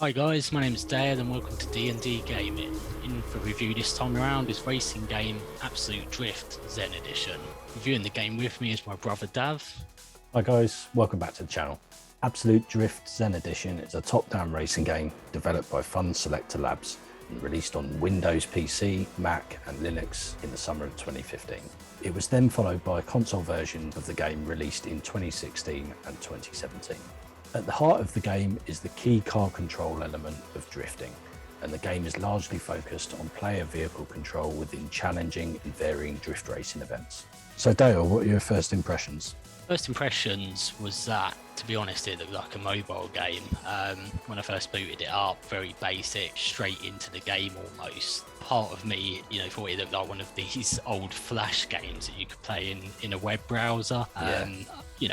Hi guys, my name is Dad and welcome to D&D Gaming. In for review this time around is racing game Absolute Drift Zen Edition. Reviewing the game with me is my brother Dav. Hi guys, welcome back to the channel. Absolute Drift Zen Edition is a top-down racing game developed by Funselektor Labs and released on Windows PC, Mac and Linux in the summer of 2015. It was then followed by a console version of the game released in 2016 and 2017. At the heart of the game is the key car control element of drifting, and the game is largely focused on player vehicle control within challenging and varying drift racing events. So Dale, what are your first impressions? First impressions was that, to be honest, it looked like a mobile game. When I first booted it up, very basic, straight into the game almost. Part of me, thought it looked like one of these old Flash games that you could play in a web browser.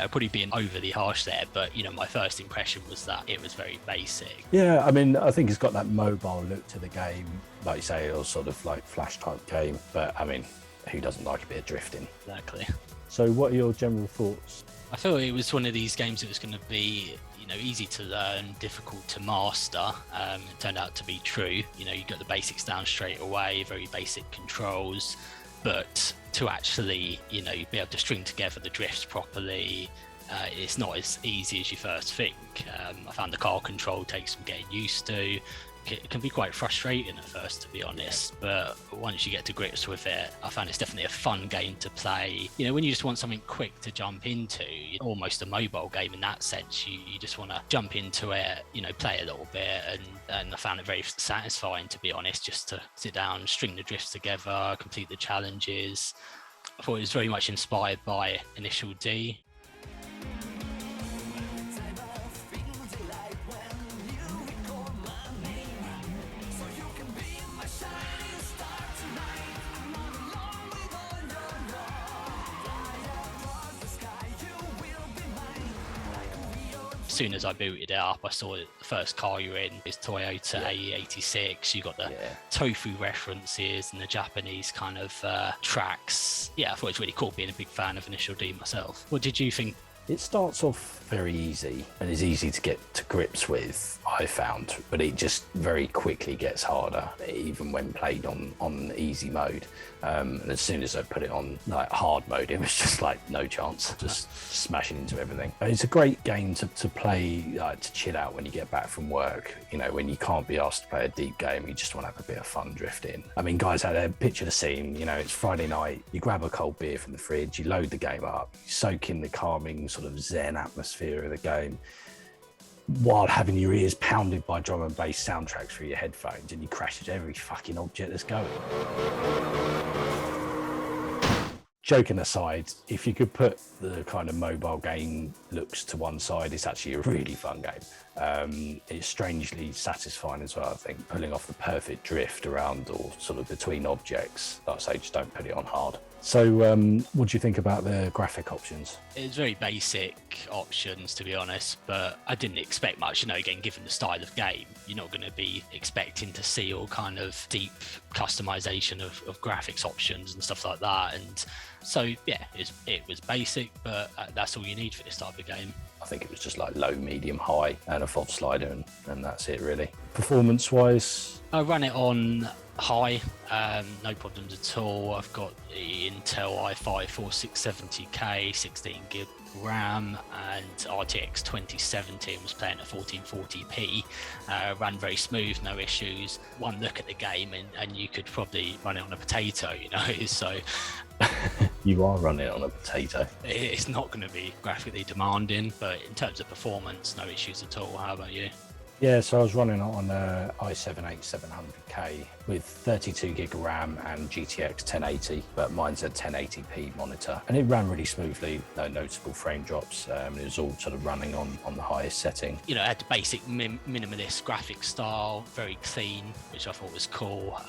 Probably being overly harsh there, but my first impression was that it was very basic. Yeah, I mean, I think it's got that mobile look to the game, like you say, or sort of like Flash type game. But I mean, who doesn't like a bit of drifting? Exactly. So what are your general thoughts? I feel it was one of these games that was going to be, easy to learn, difficult to master. It turned out to be true. You got the basics down straight away, very basic controls, but to actually, be able to string together the drifts properly, it's not as easy as you first think. I found the car control takes some getting used to. It can be quite frustrating at first, to be honest, but once you get to grips with it, I found it's definitely a fun game to play. When you just want something quick to jump into, almost a mobile game in that sense, you just want to jump into it, play a little bit, and I found it very satisfying, to be honest, just to sit down, string the drifts together, complete the challenges. I thought it was very much inspired by Initial D. As soon as I booted it up, I saw the first car you're in is Toyota AE86. You got the tofu references and the Japanese kind of tracks. Yeah, I thought it was really cool, being a big fan of Initial D myself. What did you think? It starts off very easy and is easy to get to grips with, I found, but it just very quickly gets harder, even when played on easy mode. And as soon as I put it on like hard mode, it was just like no chance, just smashing into everything. It's a great game to play, to chill out when you get back from work. When you can't be asked to play a deep game, you just want to have a bit of fun drifting. I mean, guys out there, picture the scene. It's Friday night, you grab a cold beer from the fridge, you load the game up, you soak in the calming sort of zen atmosphere of the game while having your ears pounded by drum and bass soundtracks through your headphones, and you crash into every fucking object that's going. Joking aside, if you could put the kind of mobile game looks to one side, it's actually a really fun game. It's strangely satisfying as well, I think, pulling off the perfect drift around or sort of between objects. Like I say, just don't put it on hard. So what do you think about the graphic options? It's very basic options, to be honest, but I didn't expect much. Again, given the style of game, you're not going to be expecting to see all kind of deep customization of graphics options and stuff like that. And so, yeah, it was basic, but that's all you need for this type of game. I think it was just like low, medium, high and a FOV slider, and that's it really. Performance-wise? I ran it on high, no problems at all. I've got the Intel i5 4670K, 16 gig RAM, and RTX 2070 was playing at 1440p. Ran very smooth, no issues. One look at the game and you could probably run it on a potato, so... You are running it on a potato. It's not going to be graphically demanding, but in terms of performance, no issues at all. How about you? Yeah, so I was running it on a i7-8700K with 32 gig of RAM and GTX 1080, but mine's a 1080p monitor, and it ran really smoothly, no noticeable frame drops. It was all sort of running on the highest setting. It had the basic minimalist graphic style, very clean, which I thought was cool.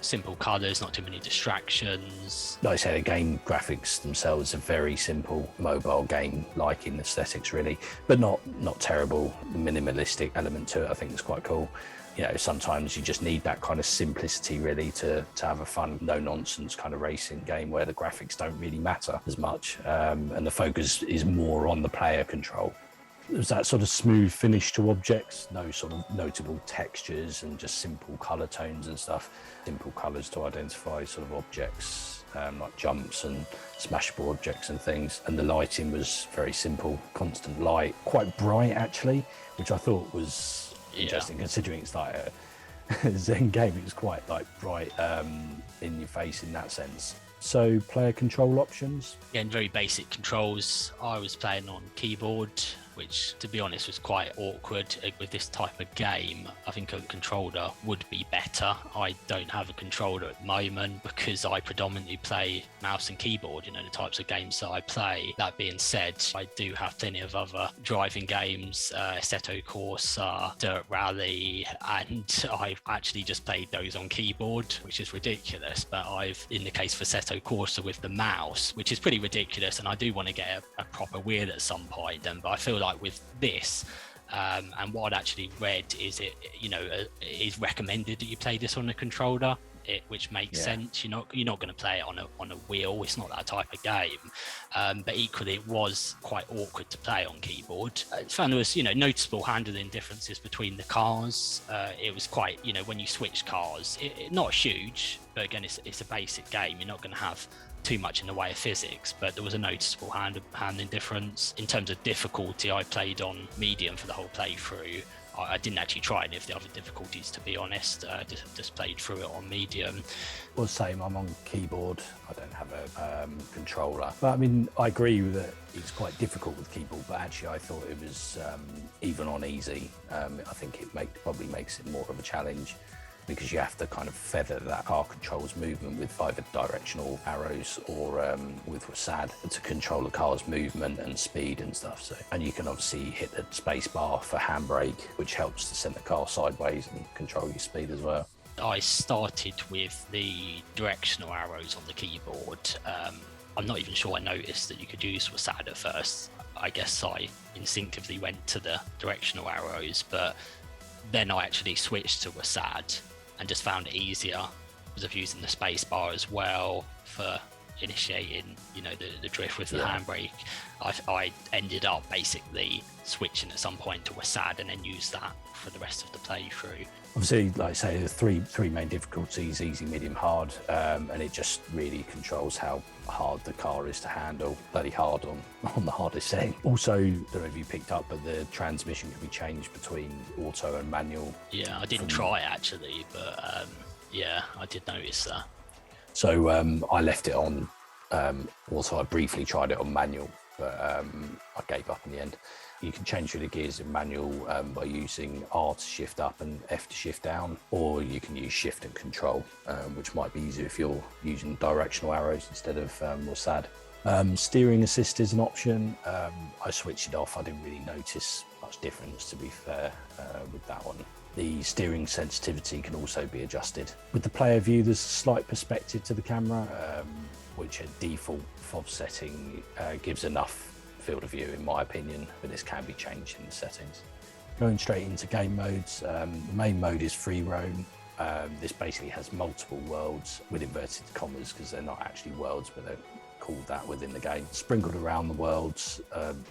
Simple colours, not too many distractions. Like I said, the game graphics themselves are very simple, mobile game-like in aesthetics really, but not terrible. The minimalistic element to it I think is quite cool. Sometimes you just need that kind of simplicity really to have a fun, no nonsense kind of racing game where the graphics don't really matter as much, and the focus is more on the player control. There's that sort of smooth finish to objects, no sort of notable textures and just simple colour tones and stuff. Simple colours to identify sort of objects, like jumps and smashable objects and things. And the lighting was very simple, constant light, quite bright actually, which I thought was interesting considering it's like a Zen game. It was quite like bright in your face in that sense. So player control options. Again, very basic controls. I was playing on keyboard, which to be honest was quite awkward with this type of game. I think a controller would be better. I don't have a controller at the moment because I predominantly play mouse and keyboard, the types of games that I play. That being said, I do have plenty of other driving games, Assetto Corsa, Dirt Rally, and I've actually just played those on keyboard, which is ridiculous. But in the case for Assetto Corsa with the mouse, which is pretty ridiculous, and I do want to get a proper wheel at some point, but I feel like with this and what I'd actually read is it is recommended that you play this on a controller, which makes sense. You're not going to play it on a wheel. It's not that type of game, but equally it was quite awkward to play on keyboard. I found there was noticeable handling differences between the cars. It was quite when you switch cars, not huge, but again it's a basic game. You're not going to have too much in the way of physics, but there was a noticeable handling difference. In terms of difficulty, I played on medium for the whole playthrough. I didn't actually try any of the other difficulties, to be honest. Just played through it on medium. Well, same. I'm on keyboard. I don't have a controller. But I mean, I agree that it's quite difficult with keyboard, but actually I thought it was even on easy. I think it probably makes it more of a challenge, because you have to kind of feather that car controls movement with either directional arrows or with WASD to control the car's movement and speed and stuff. So, and you can obviously hit the space bar for handbrake, which helps to send the car sideways and control your speed as well. I started with the directional arrows on the keyboard. I'm not even sure I noticed that you could use WASD at first. I guess I instinctively went to the directional arrows, but then I actually switched to WASD and just found it easier because of using the space bar as well for initiating, the drift with the handbrake. I ended up basically switching at some point to WASD and then used that for the rest of the playthrough. Obviously, like I say, the three main difficulties: easy, medium, hard, and it just really controls how hard the car is to handle. Bloody hard on the hardest setting. Also, I don't know if you picked up, but the transmission can be changed between auto and manual. Yeah, I didn't try actually, but I did notice that. So I left it on auto. I briefly tried it on manual, but I gave up in the end. You can change the gears in manual by using R to shift up and F to shift down, or you can use shift and control, which might be easier if you're using directional arrows instead of WASD. Steering assist is an option. I switched it off. I didn't really notice much difference, to be fair, with that one. The steering sensitivity can also be adjusted. With the player view, there's a slight perspective to the camera, which at default FOV setting gives enough field of view in my opinion, but this can be changed in the settings. Going straight into game modes, the main mode is free roam. This basically has multiple worlds with inverted commas because they're not actually worlds, but they're called that within the game. Sprinkled around the worlds,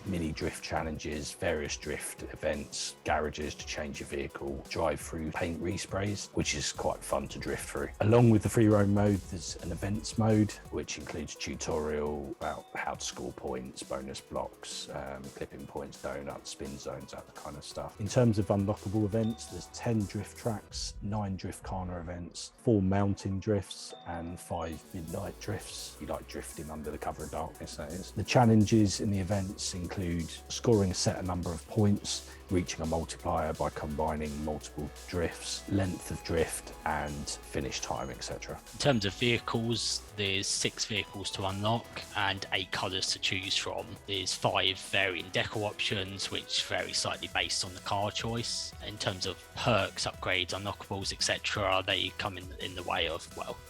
mini drift challenges, various drift events, garages to change your vehicle, drive-through paint resprays, which is quite fun to drift through. Along with the free roam mode, there's an events mode, which includes tutorial about how to score points, bonus blocks, clipping points, donuts, spin zones, that kind of stuff. In terms of unlockable events, there's 10 drift tracks, 9 drift corner events, 4 mountain drifts, and 5 midnight drifts. You like drifting under the cover of darkness, that is. The challenges in the events include scoring a set number of points, reaching a multiplier by combining multiple drifts, length of drift, and finish time, etc. In terms of vehicles, there's 6 vehicles to unlock and 8 colours to choose from. There's 5 varying deco options, which vary slightly based on the car choice. In terms of perks, upgrades, unlockables, etc., they come in the way of,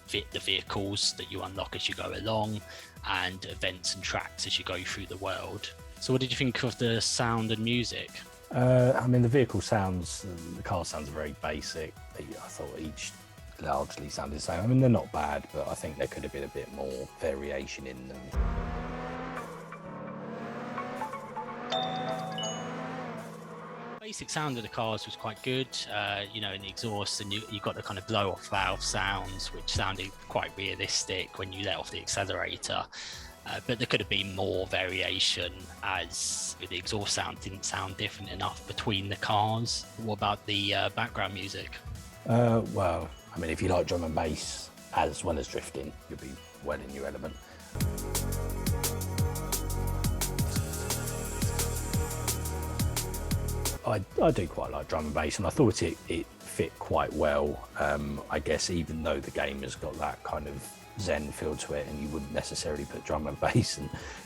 the vehicles that you unlock as you go along, and events and tracks as you go through the world. So what did you think of the sound and music? I mean, the vehicle sounds, the car sounds very basic. I thought each largely sounded the same. I mean, they're not bad, but I think there could have been a bit more variation in them. basic sound of the cars was quite good, you know, in the exhaust, and you got the kind of blow off valve sounds, which sounded quite realistic when you let off the accelerator. But there could have been more variation, as the exhaust sound didn't sound different enough between the cars. What about the background music? Well, I mean, if you like drum and bass as well as drifting, you'll be well in your element. I do quite like drum and bass, and I thought it fit quite well. I guess even though the game has got that kind of Zen feel to it, and you wouldn't necessarily put drum and bass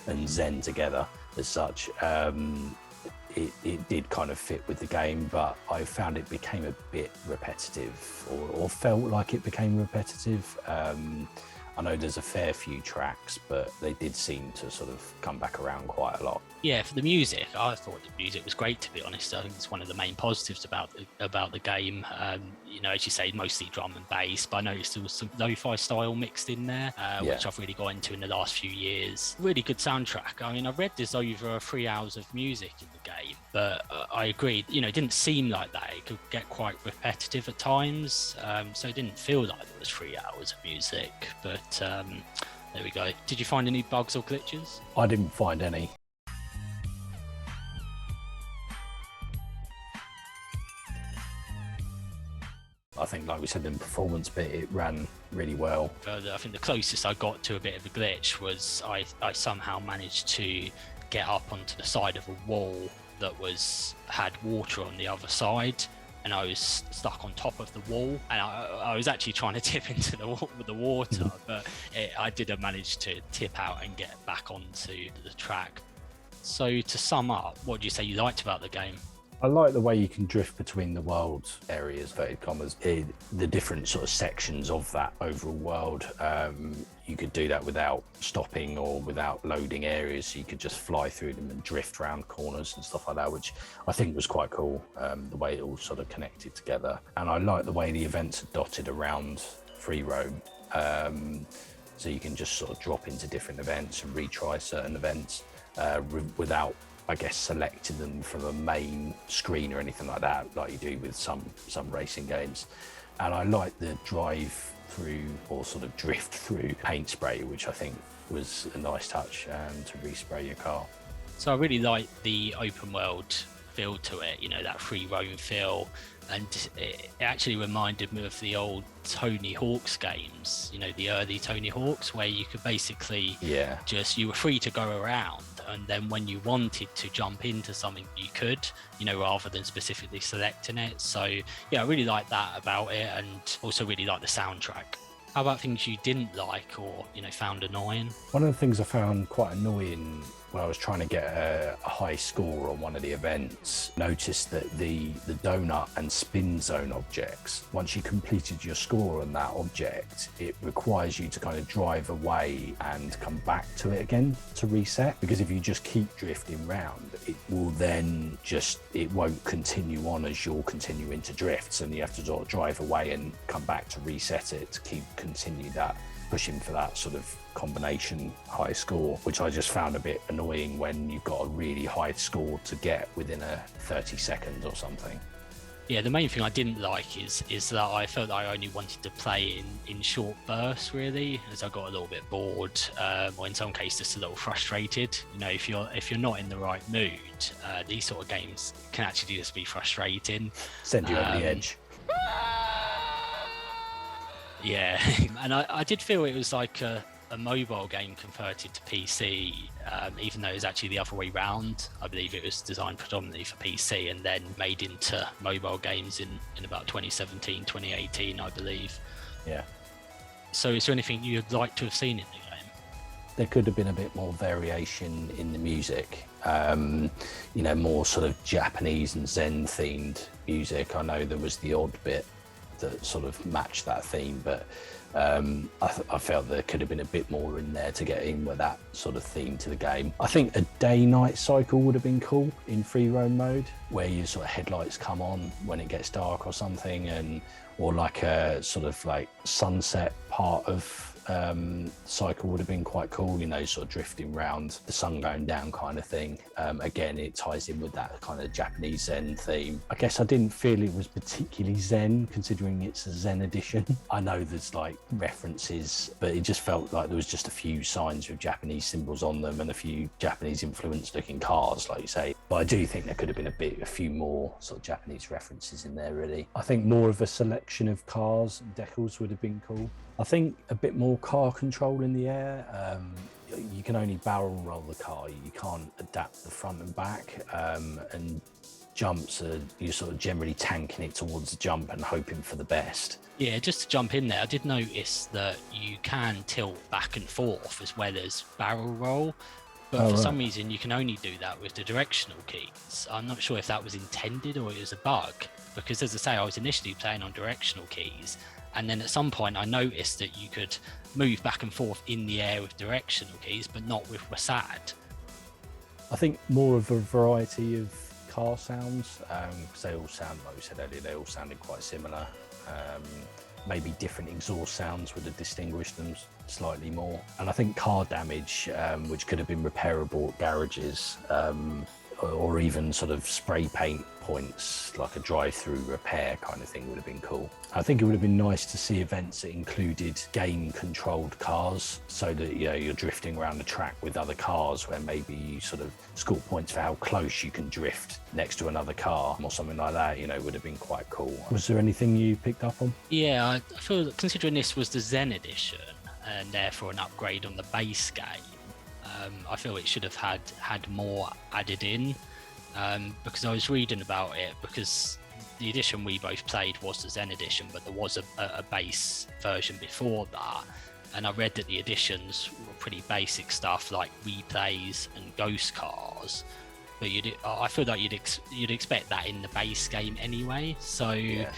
and Zen together as such, it did kind of fit with the game, but I found it became a bit repetitive, or felt like it became repetitive. I know there's a fair few tracks, but they did seem to sort of come back around quite a lot. Yeah, for the music, I thought the music was great, to be honest. I think it's one of the main positives about the game. You know, as you say, mostly drum and bass, but I noticed there was some lo-fi style mixed in there, which I've really got into in the last few years. Really good soundtrack. I mean, I read there's over 3 hours of music in the game, but I agreed, you know, it didn't seem like that. It could get quite repetitive at times, so it didn't feel like there was 3 hours of music, but there we go. Did you find any bugs or glitches? I didn't find any. I think, like we said, in the performance bit, it ran really well. I think the closest I got to a bit of a glitch was I somehow managed to get up onto the side of a wall that had water on the other side, and I was stuck on top of the wall, and I was actually trying to tip into the water, but I didn't manage to tip out and get back onto the track. So to sum up, what do you say you liked about the game? I like the way you can drift between the world areas, inverted commas, the different sort of sections of that overall world. You could do that without stopping or without loading areas, so you could just fly through them and drift around corners and stuff like that, which I think was quite cool, the way it all sort of connected together. And I like the way the events are dotted around free roam, so you can just sort of drop into different events and retry certain events without, I guess, selecting them from a main screen or anything like that, like you do with some racing games. And I like the drive through, or sort of drift through, paint spray, which I think was a nice touch, to respray your car. So I really like the open world feel to it, you know, that free roam feel, and it actually reminded me of the old Tony Hawk's games, you know, the early Tony Hawk's, where you could basically you were free to go around, and then when you wanted to jump into something you could, you know, rather than specifically selecting it. So yeah, I really like that about it, and also really like the soundtrack. How about things you didn't like, or, you know, found annoying? One of the things I found quite annoying when I was trying to get a high score on one of the events, noticed that the donut and spin zone objects, once you completed your score on that object, it requires you to kind of drive away and come back to it again to reset. Because if you just keep drifting round, it will then it won't continue on as you're continuing to drift, and you have to sort of drive away and come back to reset it to continue that, pushing for that sort of combination high score, which I just found a bit annoying when you've got a really high score to get within 30 seconds or something. Yeah, the main thing I didn't like is that I felt I only wanted to play in short bursts, really, as I got a little bit bored, or in some cases just a little frustrated. You know, if you're not in the right mood, these sort of games can actually just be frustrating. Send you over the edge. Yeah, and I did feel it was like a mobile game converted to PC, even though it was actually the other way round. I believe it was designed predominantly for PC and then made into mobile games in about 2017, 2018, I believe. Yeah. So is there anything you'd like to have seen in the game? There could have been a bit more variation in the music, you know, more sort of Japanese and Zen themed music. I know there was the odd bit that sort of matched that theme, but I felt there could have been a bit more in there to get in with that sort of theme to the game. I think a day-night cycle would have been cool in free roam mode, where your sort of headlights come on when it gets dark or something, or like a sort of like sunset part of cycle would have been quite cool, you know, sort of drifting round, the sun going down kind of thing. Again, it ties in with that kind of Japanese Zen theme. I guess I didn't feel it was particularly Zen, considering it's a Zen edition. I know there's like references, but it just felt like there was just a few signs with Japanese symbols on them and a few Japanese influenced looking cars, like you say. But I do think there could have been a few more sort of Japanese references in there, really. I think more of a selection of cars and decals would have been cool. I think a bit more car control in the air. You can only barrel roll the car. You can't adapt the front and back. And jumps are, you're sort of generally tanking it towards the jump and hoping for the best. Yeah, just to jump in there, I did notice that you can tilt back and forth as well as barrel roll. But for some reason, you can only do that with the directional keys. I'm not sure if that was intended or it was a bug, because as I say, I was initially playing on directional keys, and then at some point I noticed that you could move back and forth in the air with directional keys, but not with WASD. I think more of a variety of car sounds, because they all sound, like we said earlier, they all sounded quite similar. Maybe different exhaust sounds would have distinguished them slightly more. And I think car damage, which could have been repairable at garages, or even sort of spray paint points, like a drive-through repair kind of thing, would have been cool. I think it would have been nice to see events that included game-controlled cars, so that, you know, you're drifting around the track with other cars, where maybe you sort of score points for how close you can drift next to another car or something like that. You know, would have been quite cool. Was there anything you picked up on? Yeah, I feel that considering this was the Zen edition and therefore an upgrade on the base game, I feel it should have had more added in, because I was reading about it, because the edition we both played was the Zen edition, but there was a base version before that, and I read that the editions were pretty basic stuff like replays and ghost cars, but I feel like you'd expect that in the base game anyway, so yeah.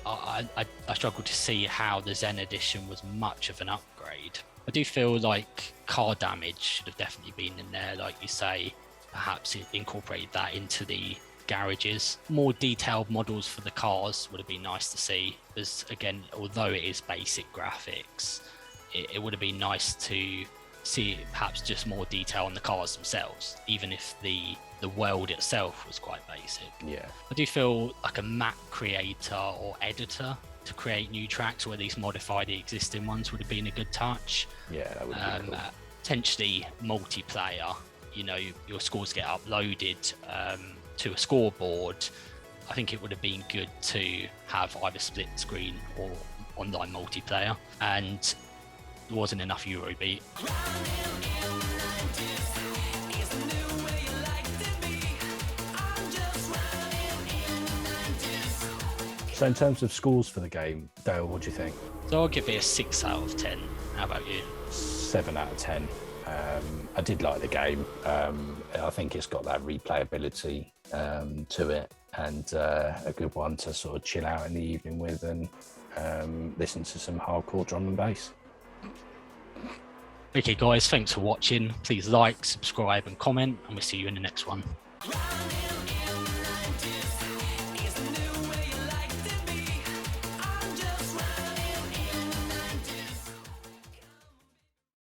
I struggled to see how the Zen edition was much of an upgrade. I do feel like car damage should have definitely been in there, like you say. Perhaps incorporate that into the garages. More detailed models for the cars would have been nice to see, because again, although it is basic graphics, it would have been nice to see perhaps just more detail on the cars themselves, even if the world itself was quite basic. Yeah. I do feel like a map creator or editor to create new tracks, or at least modify the existing ones, would have been a good touch. Yeah, that would be cool. Potentially multiplayer, you know, your scores get uploaded to a scoreboard. I think it would have been good to have either split screen or online multiplayer, and there wasn't enough Eurobeat. So in terms of scores for the game, Dale, what do you think? So I'll give it a 6 out of 10. How about you? 7 out of 10. I did like the game. I think it's got that replayability to it, and a good one to sort of chill out in the evening with and listen to some hardcore drum and bass. Okay guys, thanks for watching. Please like, subscribe and comment, and we'll see you in the next one.